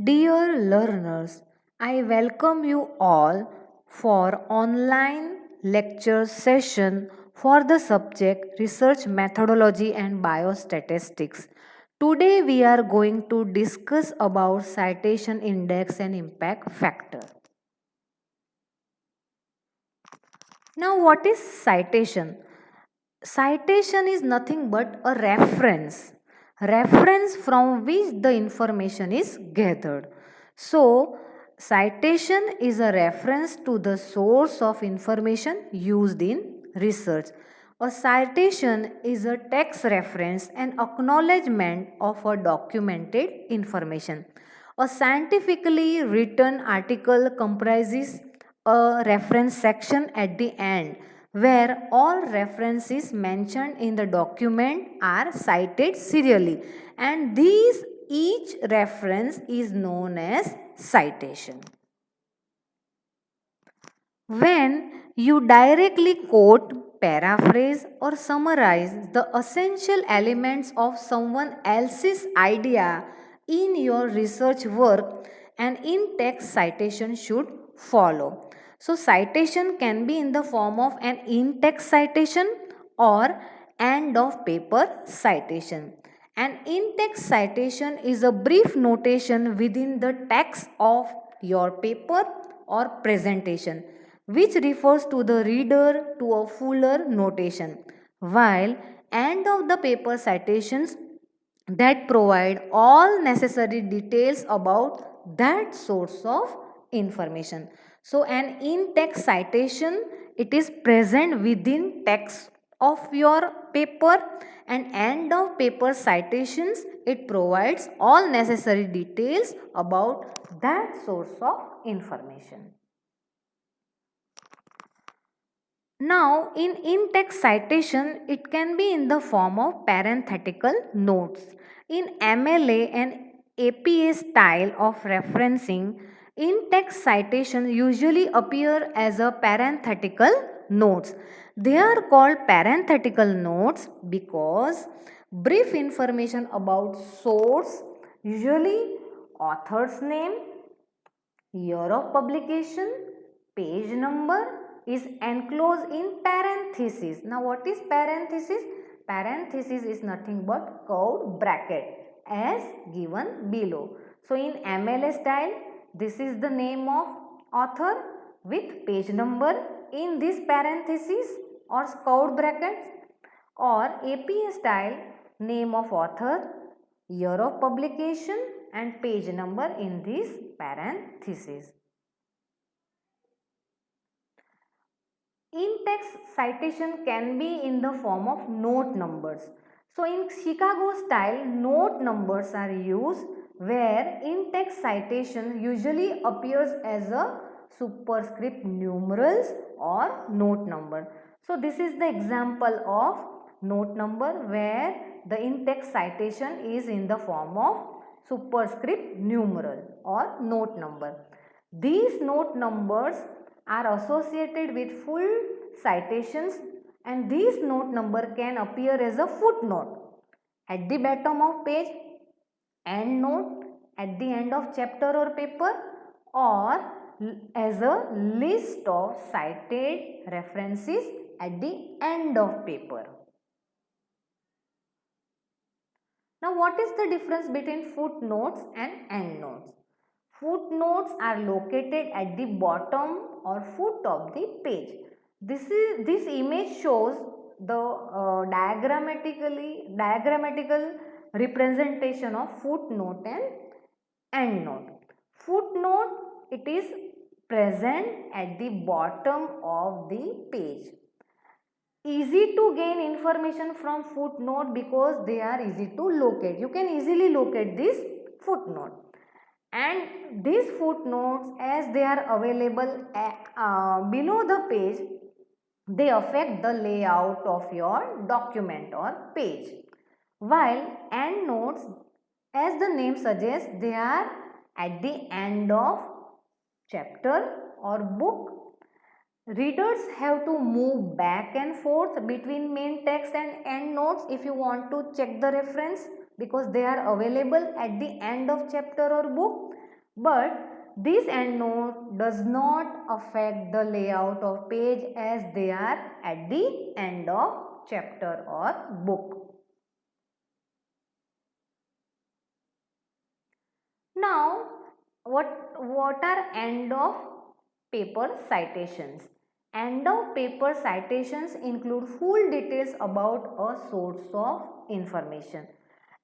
Dear learners, I welcome you all for online lecture session for the subject Research Methodology and Biostatistics. Today we are going to discuss about citation index and impact factor. Now what is citation? Citation is nothing but a reference from which the information is gathered. So, citation is a reference to the source of information used in research. A citation is a text reference and acknowledgement of a documented information. A scientifically written article comprises a reference section at the end where all references mentioned in the document are cited serially, and these each reference is known as citation. When you directly quote, paraphrase or summarize the essential elements of someone else's idea in your research work, an in-text citation should follow. So citation can be in the form of an in-text citation or end of paper citation. An in-text citation is a brief notation within the text of your paper or presentation which refers to the reader to a fuller notation, while end of the paper citations that provide all necessary details about that source of information. So an in-text citation, it is present within text of your paper, and end of paper citations, it provides all necessary details about that source of information. Now, in in-text citation, it can be in the form of parenthetical notes. In MLA and APA style of referencing, in-text citation usually appear as a parenthetical notes. They are called parenthetical notes because brief information about source, usually author's name, year of publication, page number is enclosed in parenthesis. Now what is parenthesis? Parenthesis is nothing but curved bracket as given below. So in MLA style, this is the name of author with page number in this parenthesis or curved brackets, or APA style, name of author, year of publication and page number in this parenthesis. In-text citation can be in the form of note numbers. So in Chicago style, note numbers are used where in-text citation usually appears as a superscript numerals or note number. So this is the example of note number where the in-text citation is in the form of superscript numeral or note number. These note numbers are associated with full citations, and these note number can appear as a footnote at the bottom of page, end note at the end of chapter or paper, or as a list of cited references at the end of paper. Now what is the difference between footnotes and endnotes? Footnotes are located at the bottom or foot of the page. This image shows the diagrammatical representation of footnote and endnote. Footnote, it is present at the bottom of the page. Easy to gain information from footnote because they are easy to locate. You can easily locate this footnote. And these footnotes, as they are available below the page, they affect the layout of your document or page. While endnotes, as the name suggests, they are at the end of chapter or book. Readers have to move back and forth between main text and endnotes if you want to check the reference, because they are available at the end of chapter or book. But this endnote does not affect the layout of page as they are at the end of chapter or book. Now, what are end of paper citations? End of paper citations include full details about a source of information.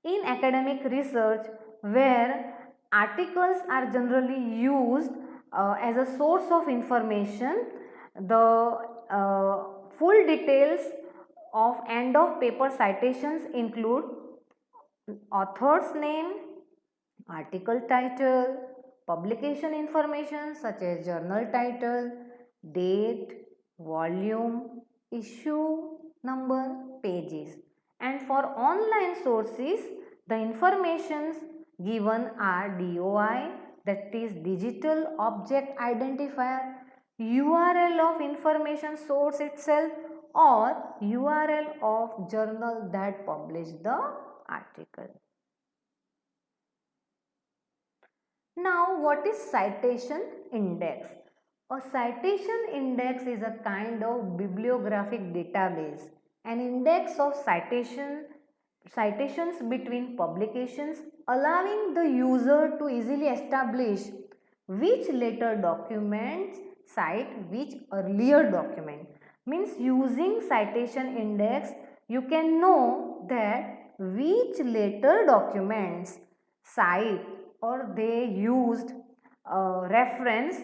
In academic research, where articles are generally used as a source of information, the full details of end of paper citations include author's name, article title, publication information such as journal title, date, volume, issue number, pages. And for online sources, the informations given are DOI, that is Digital Object Identifier, URL of information source itself, or URL of journal that published the article. Now, what is citation index? A citation index is a kind of bibliographic database, an index of citations between publications, allowing the user to easily establish which later documents cite which earlier document. Means using citation index, you can know that which later documents cite or they used a reference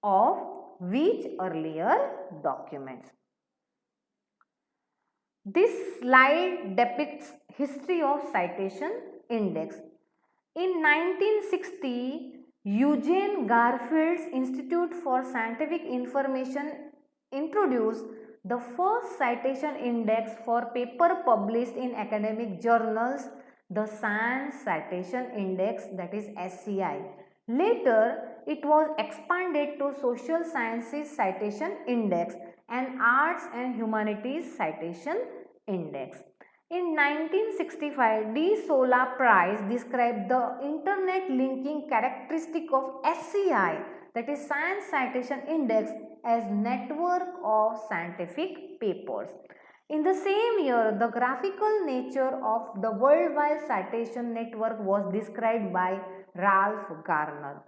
of which earlier documents. This slide depicts history of citation index. In 1960, Eugene Garfield's Institute for Scientific Information introduced the first citation index for paper published in academic journals, the Science Citation Index, that is SCI. Later, it was expanded to Social Sciences Citation Index and Arts and Humanities Citation Index. In 1965, De Sola Prize described the internet linking characteristic of SCI, that is Science Citation Index, as network of scientific papers. In the same year, the graphical nature of the worldwide citation network was described by Ralph Garner.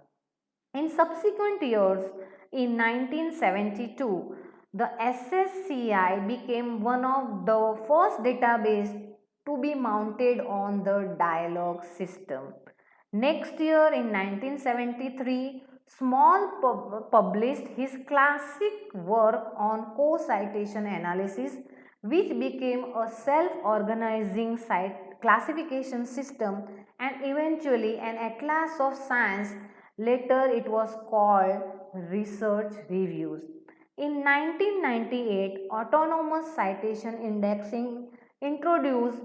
In subsequent years, in 1972, the SSCI became one of the first database to be mounted on the dialogue system. Next year, in 1973, Small published his classic work on co-citation analysis, which became a self-organizing classification system and eventually an atlas of science. Later it was called Research Reviews. In 1998, autonomous citation indexing introduced,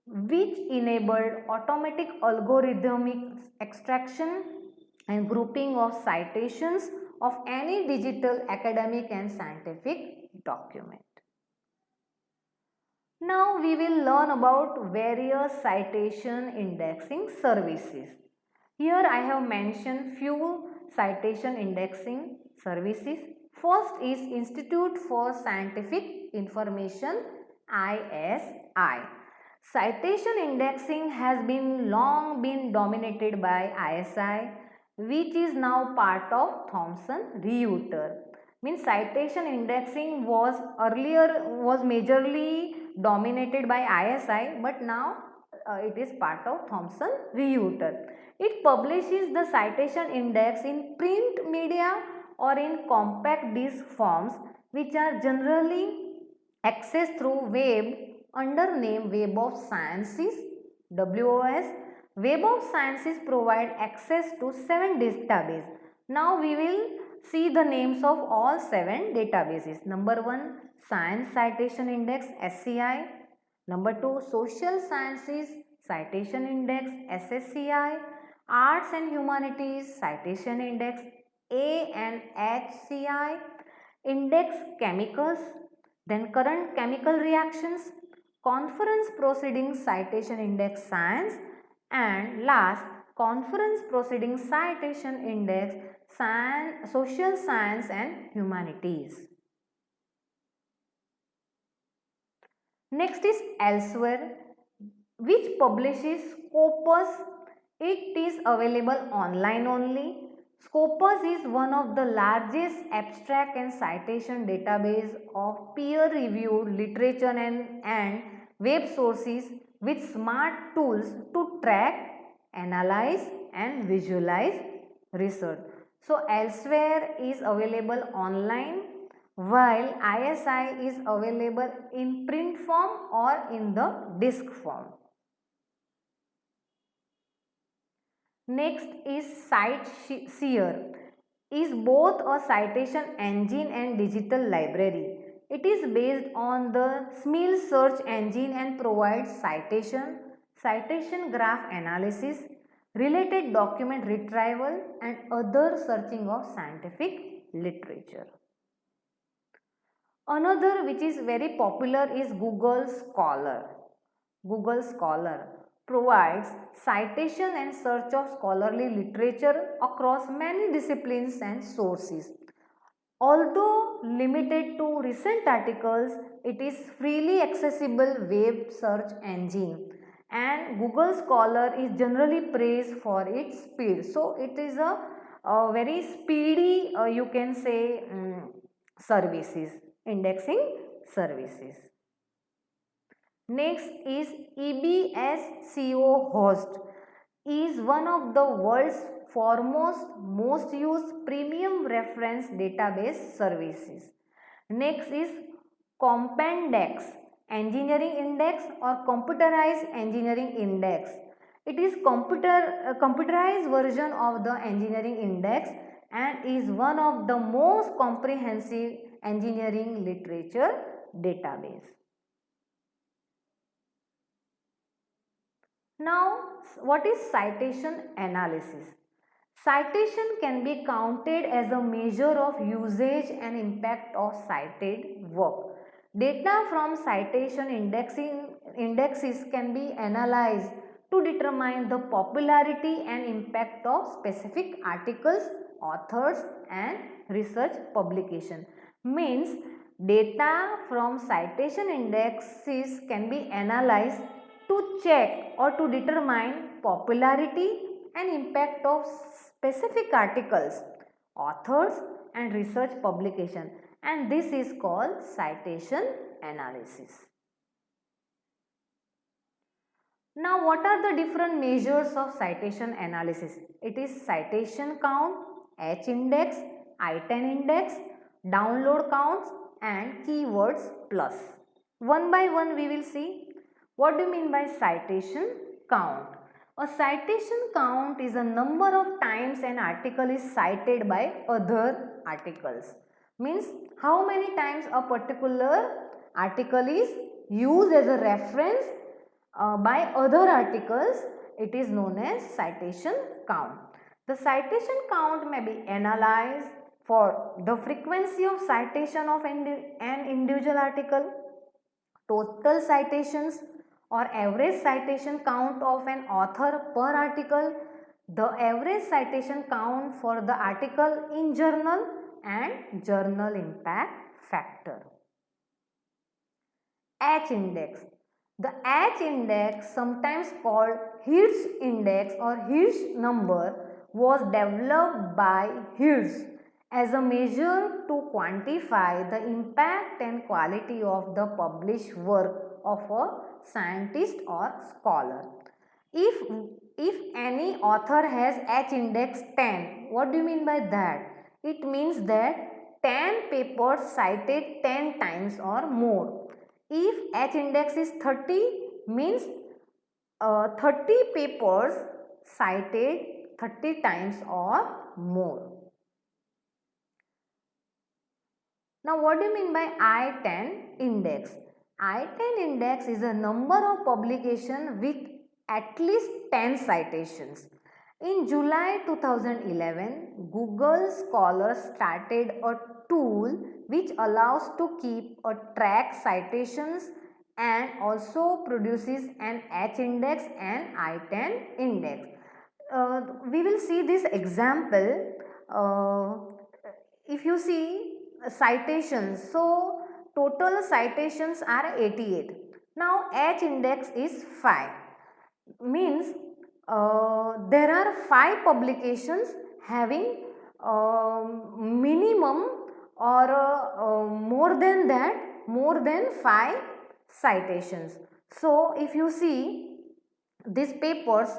which enabled automatic algorithmic extraction and grouping of citations of any digital academic and scientific document. Now we will learn about various citation indexing services. Here I have mentioned few citation indexing services. First is Institute for Scientific Information, ISI. Citation indexing has long been dominated by ISI, which is now part of Thomson Reuters. Means citation indexing was earlier majorly dominated by ISI, but now it is part of Thomson Reuters. It publishes the citation index in print media or in compact disc forms, which are generally accessed through web under name Web of Sciences, WOS. Web of Sciences provide access to 7 databases. Now we will see the names of all 7 databases. Number 1, Science Citation Index, SCI. Number 2, Social Sciences Citation Index, SSCI. Arts and Humanities Citation Index, ANHCI. Index Chemicals, then Current Chemical Reactions, Conference Proceedings Citation Index Science, and last Conference Proceeding Citation Index, Social Science and Humanities. Next is Elsewhere, which publishes Scopus. It is available online only. Scopus is one of the largest abstract and citation database of peer-reviewed literature and web sources with smart tools to track, analyze and visualize research. So Elsewhere is available online while ISI is available in print form or in the disk form. Next is CiteSeer, is both a citation engine and digital library. It is based on the SMIL search engine and provides citation graph analysis, related document retrieval and other searching of scientific literature. Another which is very popular is Google Scholar. Google Scholar provides citation and search of scholarly literature across many disciplines and sources. Although limited to recent articles, it is freely accessible web search engine, and Google Scholar is generally praised for its speed. So it is a very speedy, you can say, services, indexing services. Next is EBSCO Host, is one of the world's foremost most used premium reference database services. Next is Compendex Engineering Index or Computerized Engineering Index. It is computerized version of the engineering index and is one of the most comprehensive engineering literature database. Now, what is citation analysis? Citation can be counted as a measure of usage and impact of cited work. Data from citation indexes can be analyzed to determine the popularity and impact of specific articles, authors and research publication. Means data from citation indexes can be analyzed to check or to determine popularity and impact of specific articles, authors and research publication, and this is called citation analysis. Now what are the different measures of citation analysis? It is citation count, H index, I10 index, download counts and keywords plus. One by one we will see. What do you mean by citation count? A citation count is a number of times an article is cited by other articles. Means how many times a particular article is used as a reference by other articles. It is known as citation count. The citation count may be analyzed for the frequency of citation of an individual article, total citations or average citation count of an author per article, the average citation count for the article in journal and journal impact factor. H index. The H index, sometimes called Hirsch index or Hirsch number, was developed by Hirsch as a measure to quantify the impact and quality of the published work of a scientist or scholar. If any author has H index 10, what do you mean by that? It means that 10 papers cited 10 times or more. If H index is 30, means 30 papers cited 30 times or more. Now what do you mean by I10 index? I10 index is a number of publications with at least 10 citations. In July 2011, Google Scholar started a tool which allows to keep a track citations and also produces an H index and I10 index. we will see this example. If you see citations, so total citations are 88. Now H index is 5, means there are 5 publications having minimum or more than 5 citations. So if you see these papers,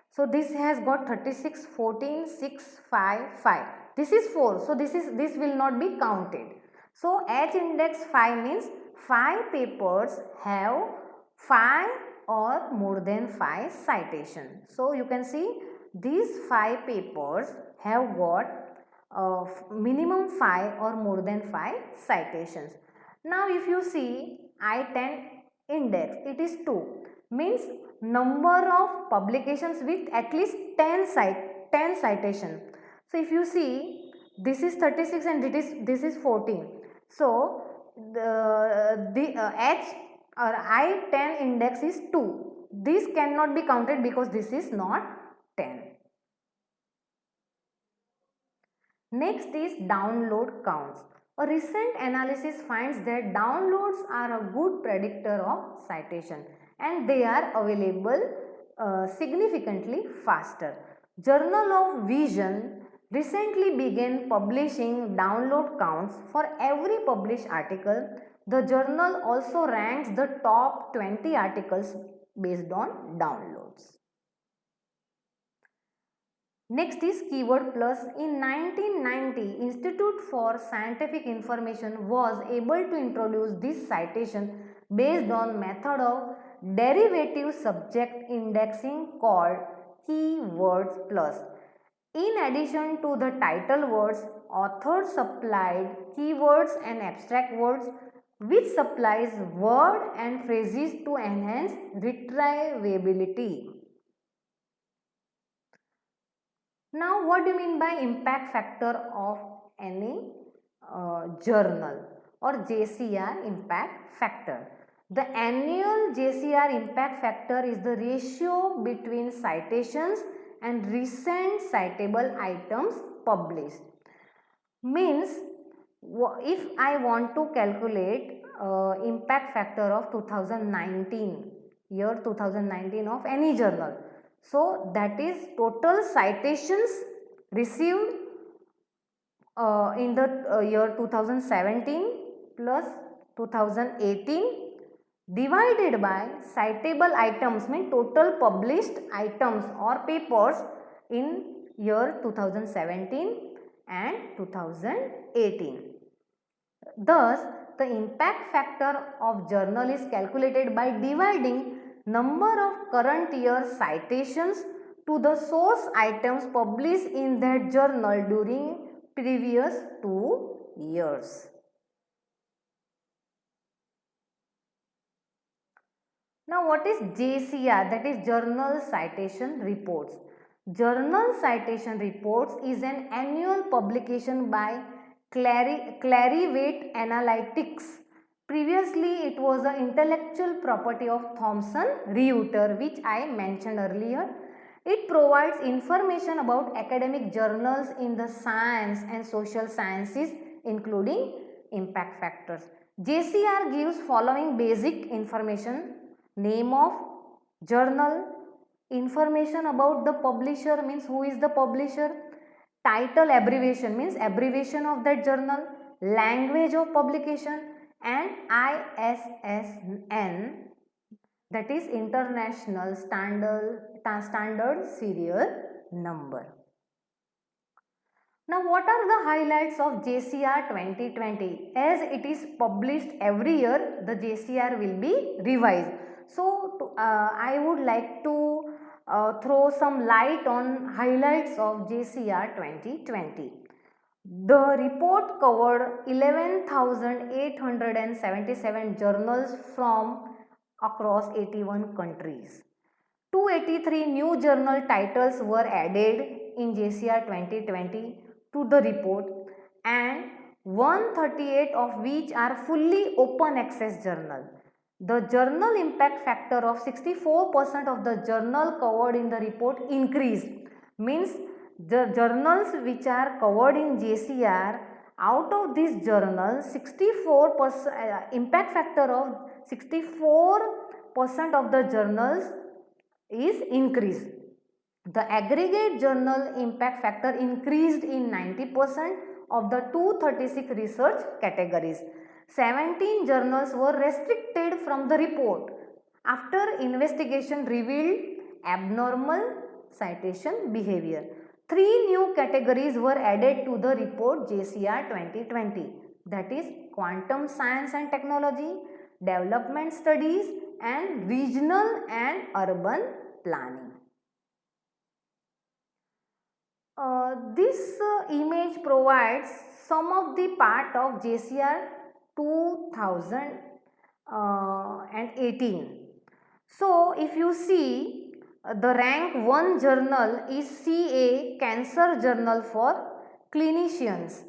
so this has got 36, 14, 6, 5, 5. This is 4, so this will not be counted. So H index 5 means 5 papers have 5 or more than 5 citations. So you can see these 5 papers have got minimum 5 or more than 5 citations. Now if you see I-10 index, it is 2, means number of publications with at least 10 citation. So if you see this is 36 and this is 14. So the H or I-10 index is 2. This cannot be counted because this is not 10. Next is download counts. A recent analysis finds that downloads are a good predictor of citation and they are available significantly faster. Journal of Vision recently began publishing download counts for every published article. The journal also ranks the top 20 articles based on downloads. Next is Keyword Plus. In 1990, Institute for Scientific Information was able to introduce this citation based on method of derivative subject indexing called Keywords Plus. In addition to the title words, authors supplied keywords and abstract words which supplies word and phrases to enhance retrievability. Now what do you mean by impact factor of any journal or JCR impact factor? The annual JCR impact factor is the ratio between citations and recent citable items published. Means if I want to calculate impact factor of 2019, year 2019 of any journal, so that is total citations received in the year 2017 plus 2018 divided by citable items, mean total published items or papers in year 2017 and 2018. Thus, the impact factor of journal is calculated by dividing number of current year citations to the source items published in that journal during previous 2 years. Now what is JCR? That is Journal Citation Reports. Journal Citation Reports is an annual publication by Clarivate Analytics. Previously it was the intellectual property of Thomson Reuters, which I mentioned earlier. It provides information about academic journals in the science and social sciences, including impact factors. JCR gives following basic information: name of journal, information about the publisher, means who is the publisher, title abbreviation, means abbreviation of that journal, language of publication, and ISSN, that is International Standard Serial Number. Now what are the highlights of JCR 2020? As it is published every year, the JCR will be revised. So I would like to throw some light on highlights of JCR 2020. The report covered 11,877 journals from across 81 countries. 283 new journal titles were added in JCR 2020 to the report, and 138 of which are fully open access journal. The journal impact factor of 64% of the journal covered in the report increased means the journals which are covered in JCR, out of this journal 64% impact factor of 64% of the journals is increased. The aggregate journal impact factor increased in 90% of the 236 research categories. 17 journals were restricted from the report after investigation revealed abnormal citation behavior. 3 new categories were added to the report JCR 2020, that is quantum science and technology, development studies and regional and urban planning. This image provides some of the part of JCR 2018. So, if you see the rank 1 journal is CA Cancer Journal for Clinicians,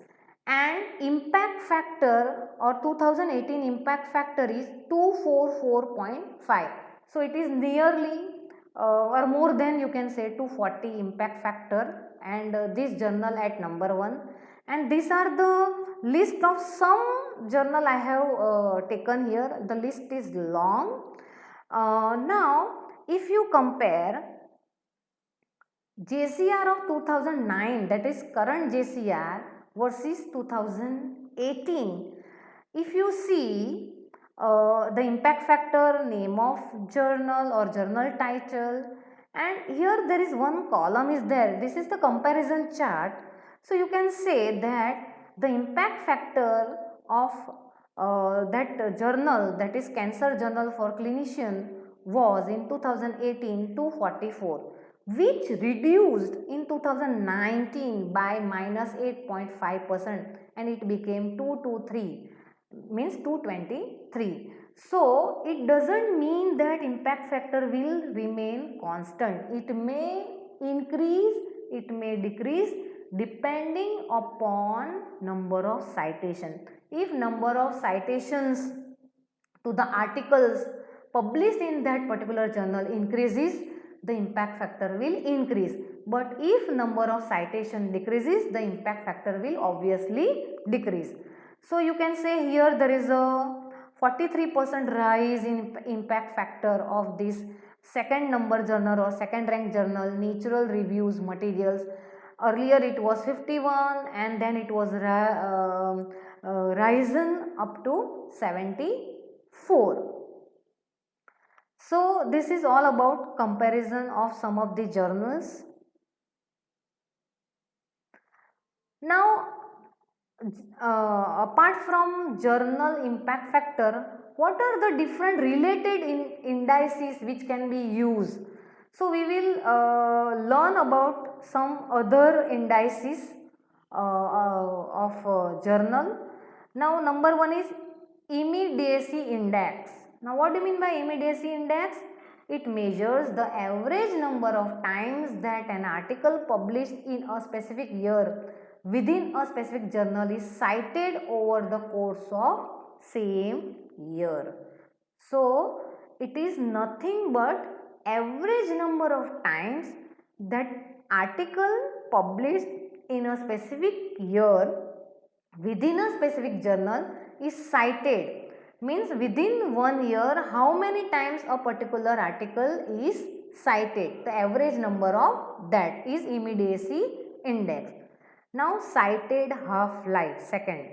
and impact factor or 2018 impact factor is 244.5. So, it is nearly or more than, you can say, 240 impact factor, and this journal at number 1. And these are the list of some journal I have taken here. The list is long. Now if you compare JCR of 2009, that is current JCR, versus 2018, if you see the impact factor, name of journal or journal title, and here there is one column is there. This is the comparison chart. So you can say that the impact factor of that journal, that is Cancer Journal for Clinician, was in 2018 244, which reduced in 2019 by minus 8.5%, and it became 223, means 223. So it doesn't mean that impact factor will remain constant. It may increase, it may decrease depending upon number of citations. If number of citations to the articles published in that particular journal increases, the impact factor will increase. But if number of citation decreases, the impact factor will obviously decrease. So you can say here there is a 43% rise in impact factor of this second number journal or second rank journal, Natural Reviews Materials. Earlier it was 51, and then it was risen up to 74. So this is all about comparison of some of the journals. Now apart from journal impact factor, what are the different related indices which can be used? So we will learn about some other indices of journal. Now number 1 is immediacy index. Now what do you mean by immediacy index? It measures the average number of times that an article published in a specific year within a specific journal is cited over the course of same year. So it is nothing but average number of times that article published in a specific year within a specific journal is cited. Means within 1 year how many times a particular article is cited. The average number of that is immediacy index. Now cited half-life, second.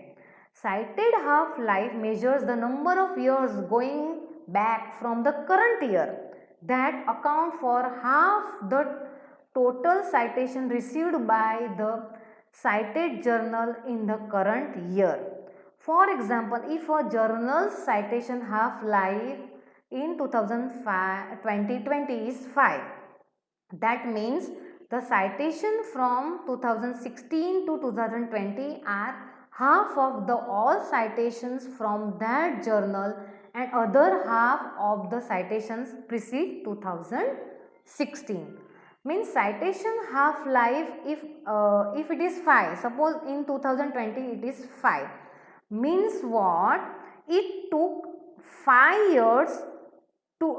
Cited half-life measures the number of years going back from the current year that account for half the total citation received by the cited journal in the current year. For example, if a journal's citation half-life in 2020 is 5, that means the citation from 2016 to 2020 are half of the all citations from that journal, and other half of the citations precede 2016. Means citation half life, if it is 5, suppose in 2020 it is 5, means what? It took 5 years to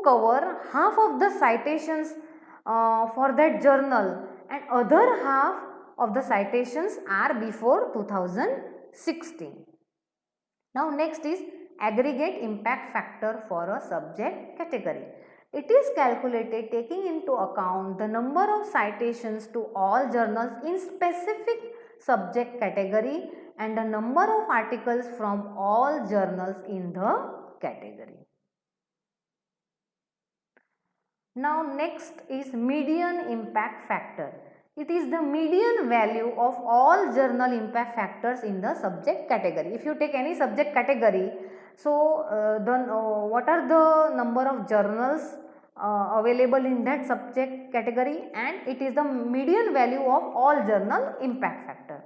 cover half of the citations for that journal, and other half of the citations are before 2016. Now next is aggregate impact factor for a subject category. It is calculated taking into account the number of citations to all journals in specific subject category and the number of articles from all journals in the category. Now next is median impact factor. It is the median value of all journal impact factors in the subject category. If you take any subject category, so what are the number of journals available in that subject category, and it is the median value of all journal impact factor.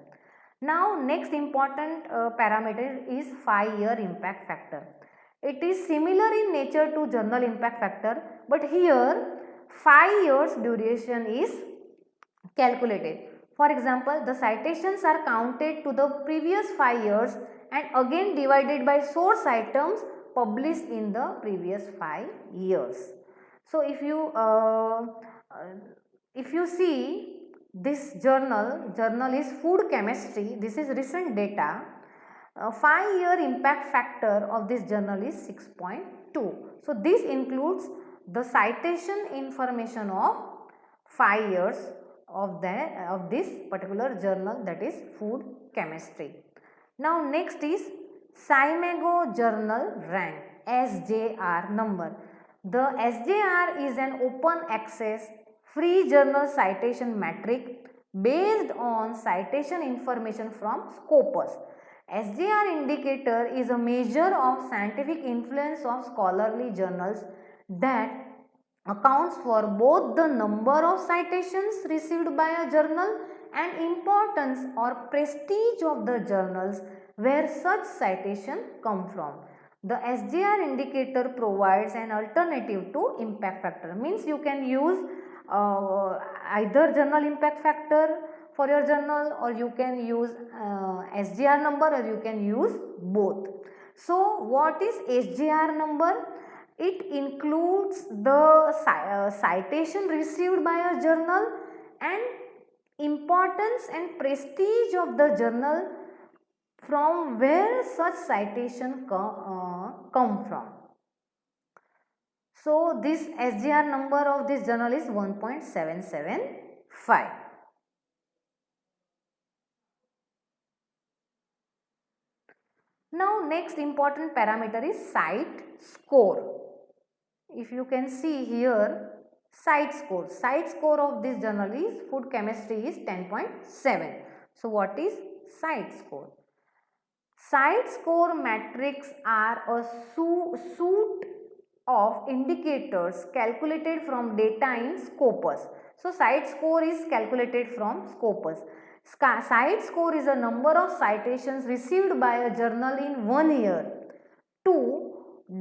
Now next important parameter is 5-year impact factor. It is similar in nature to journal impact factor, but here 5 years duration is calculated. For example, the citations are counted to the previous 5 years and again divided by source items published in the previous 5 years. So if you see this journal is food chemistry, this is recent data. 5-year impact factor of this journal is 6.2. So this includes the citation information of 5 years of this particular journal, that is food chemistry. Now next is Scimago journal rank, SJR number. The SJR is an open access free journal citation metric based on citation information from Scopus. SJR indicator is a measure of scientific influence of scholarly journals that accounts for both the number of citations received by a journal and importance or prestige of the journals where such citation come from. The SJR indicator provides an alternative to impact factor. Means you can use either journal impact factor for your journal, or you can use SJR number, or you can use both. So what is SJR number? It includes the citation received by a journal and importance and prestige of the journal from where such citation come from. So this SJR number of this journal is 1.775. Now next important parameter is CITE score. If you can see here, CITE score of this journal is food chemistry is 10.7. So what is CITE score? CITE score metrics are a suite of indicators calculated from data in Scopus. So CITE score is calculated from Scopus. CITE score is a number of citations received by a journal in 1 year. 2.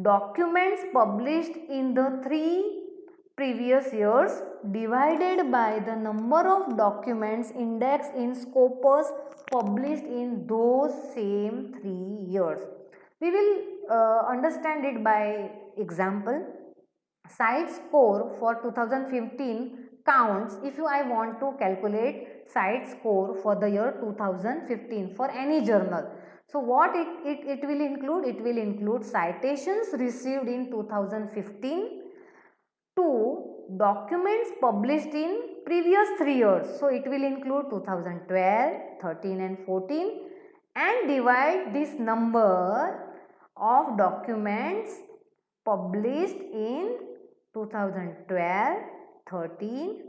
Documents published in the 3 previous years divided by the number of documents indexed in Scopus published in those same 3 years. We will understand it by example. CITE score for 2015 counts if I want to calculate CITE score for the year 2015 for any journal. So what it will include? It will include citations received in 2015, 2 documents published in previous 3 years. So it will include 2012, 13 and 14, and divide this number of documents published in 2012, 13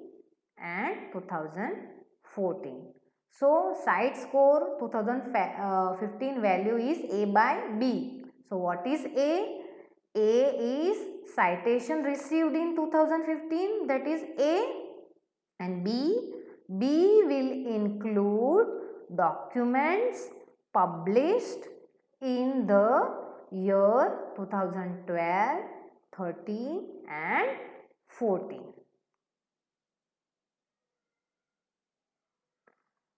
and 2014. So CITE score 2015 value is A by B. So what is A? A is citation received in 2015, that is A, and B will include documents published in the year 2012, 13 and 14.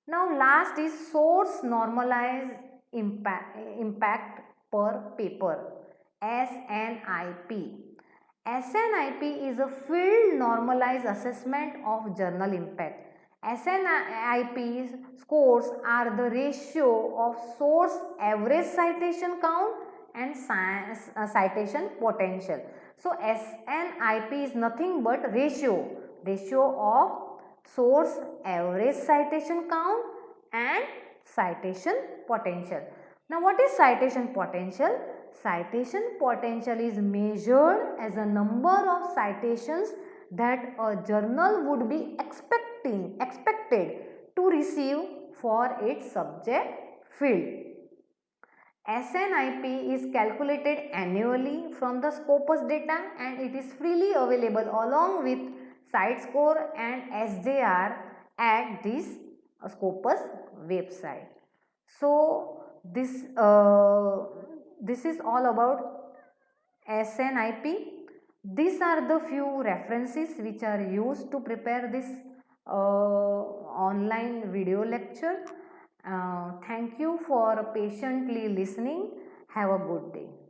Now last is source normalized impact per paper, SNIP. SNIP is a field normalized assessment of journal impact. SNIP scores are the ratio of source average citation count and citation potential. So SNIP is nothing but ratio of source average citation count and citation potential. Now what is citation potential? Citation potential is measured as a number of citations that a journal would be expected to receive for its subject field. SNIP is calculated annually from the Scopus data and it is freely available along with CiteScore and SJR at this Scopus website. So this is all about SNIP. These are the few references which are used to prepare this online video lecture. Thank you for patiently listening. Have a good day.